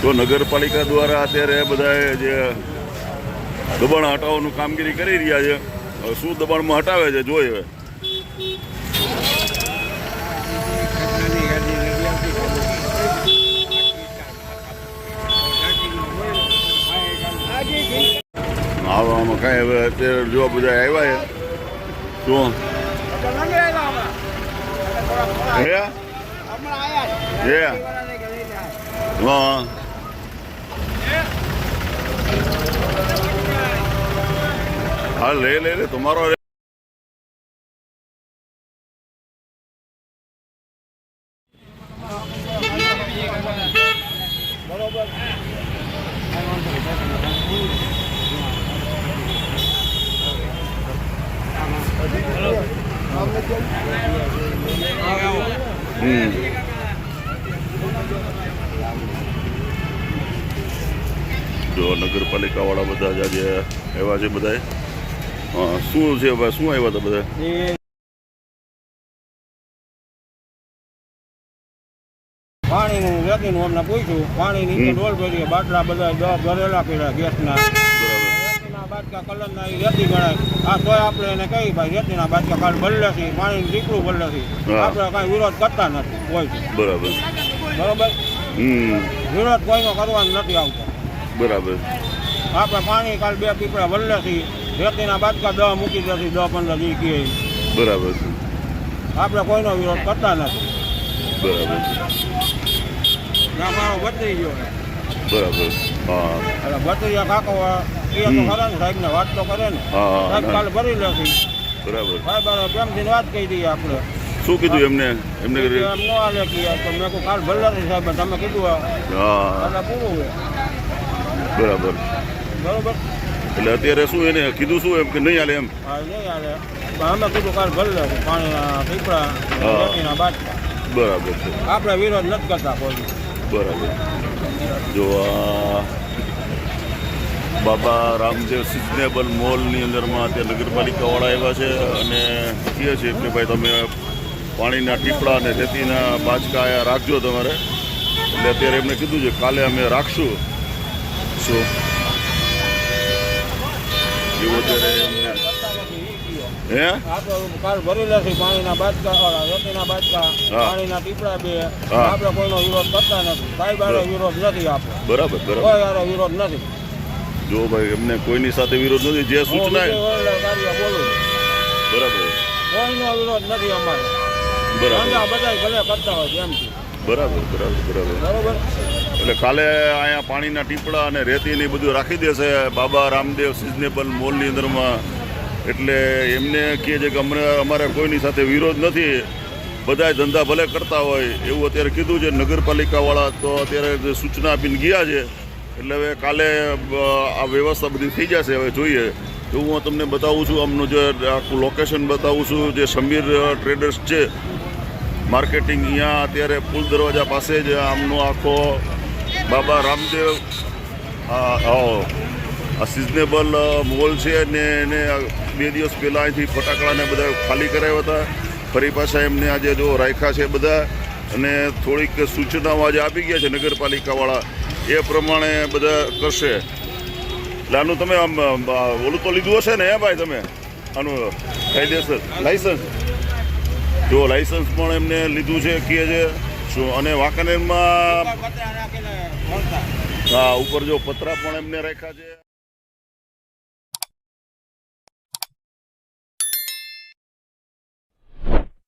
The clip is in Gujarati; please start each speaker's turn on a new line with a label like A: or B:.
A: તો નગરપાલિકા દ્વારા અત્યારે બધાએ જે દબાણ હટાવવાનું કામગીરી કરી રહ્યા છે. હવે શું દબાણમાં હટાવે છે જોઈએ. હવે આવામાં કાંઈ હવે અત્યારે જો બધા આવ્યા છે શું હે હા હા લે તમારો જો નગરપાલિકા વાળા બધા આજે એવા છે બધા. શું છે ભાઈ, શું આવ્યા હતા બધા?
B: પાણીનું રેતીનું અમને પૂછ્યું. પાણીની ડોલ ભરીએ, બાટલા બધા ભરેલા કર્યા ગેસના. રેતીના બાટકા કલરના રેતી ગણાય. આ તોય આપણે એને કહી ભાઈ રેતીના બાટકા કાલ બદલે છે, પાણીનું દીકરું બદલે છે. આપણે કાંઈ વિરોધ કરતા નથી કોઈ.
A: બરાબર
B: બરોબર. વિરોધ કોઈનો કરવાનો નથી આવતો.
A: બરાબર.
B: આપણે પાણી કાલ 2 પીપળા બદલે છે, રેતીના બાટકા 10 મૂકી દે 10-15 દી કહે.
A: બરાબર.
B: આપણે કોઈનો વિરોધ કરતા નથી.
A: બરાબર.
B: ના મારો બદલી ગયો.
A: બરાબર. હા
B: એટલે બદલીયા કાકો એ તો ખરા ને સાહેબને વાત તો કરે ને. સાહેબ કાલે ભરી લેશે.
A: બરાબર.
B: સાહેબ પ્રેમથી વાત કહી દઈએ આપણે.
A: શું કીધું એમને?
B: એમ ન હાલે કે તો મેં કહું કાલ ભરલા છે સાહેબ, તમે કીધું એટલે પૂરું હોય.
A: બરાબર.
B: બરોબર.
A: એટલે અત્યારે શું એને કીધું શું એમ કે નહીં હાલે એમ?
B: હા નહીં હાલે. અમે કીધું કાલ ભરલે છે પાણીના પીપળા રેતીના બાટકા.
A: બરાબર છે.
B: આપણે વિરોધ નથી કરતા કોઈ.
A: બરાબર. જો બાબા રામદેવ સિઝનેબલ મોલની અંદરમાં અત્યારે નગરપાલિકાવાળા આવ્યા છે અને કહે છે કે ભાઈ તમે પાણીના ટીપડા અને રેતીના બાચકા અહીંયા રાખજો તમારે. એટલે અત્યારે એમને કીધું છે કાલે અમે રાખશું. શું એવું અત્યારે એમને હે
B: કાલ ભરી લેશે પાણીના બાટકા, રેતીના બાટકા, પાણીના ટીપડા 2. આપણે કોઈનો વિરોધ કરતા નથી. સાહેબ આનો વિરોધ નથી આપણે.
A: બરાબર. બરાબર.
B: કોઈ આનો વિરોધ નથી.
A: જો ભાઈ એમને કોઈની સાથે વિરોધ નથી. જે સૂચના
B: બોલું
A: બરાબર.
B: કોઈનો વિરોધ નથી અમારે.
A: બરાબર.
B: બધા ભલે કરતા હોય એમ.
A: બરાબર. બરાબર. બરાબર.
B: બરોબર.
A: એટલે કાલે અહીંયા પાણીના ટીપડા અને રેતીને બધું રાખી દેશે બાબા રામદેવ સિઝનેબલ મોલની અંદરમાં. એટલે એમને કહે છે કે અમારે કોઈની સાથે વિરોધ નથી, બધા ધંધા ભલે કરતા હોય એવું અત્યારે કીધું છે નગરપાલિકાવાળા. તો અત્યારે સૂચના આપીને ગયા છે. એટલે હવે કાલે આ વ્યવસ્થા બધી થઈ જશે. હવે જોઈએ. તો હું તમને બતાવું છું આમનું જે આખું લોકેશન બતાવું છું. જે સમીર ટ્રેડર્સ છે માર્કેટિંગ, અહીંયા અત્યારે પુલ દરવાજા પાસે જ આમનો આખો બાબા રામદેવ આ સિઝનેબલ મોલ છે ને એને 2 દિવસ પહેલાં અહીંથી ફટાકડાને બધા ખાલી કરાવ્યા હતા. ફરી પાછા એમને આજે જો રાખ્યા છે બધા અને થોડીક સૂચનાઓ આજે આપી ગયા છે નગરપાલિકાવાળા. એ પ્રમાણે બધા કરશે. એટલે આનું તમે આમ ઓલું તો લીધું હશે ને હે ભાઈ તમે આનું કાયદેસર લાઇસન્સ? જો લાઇસન્સ પણ એમને લીધું છે કહે છે શું. અને વાંકાનેરમાં હા ઉપર જો પતરા પણ એમને રાખ્યા છે.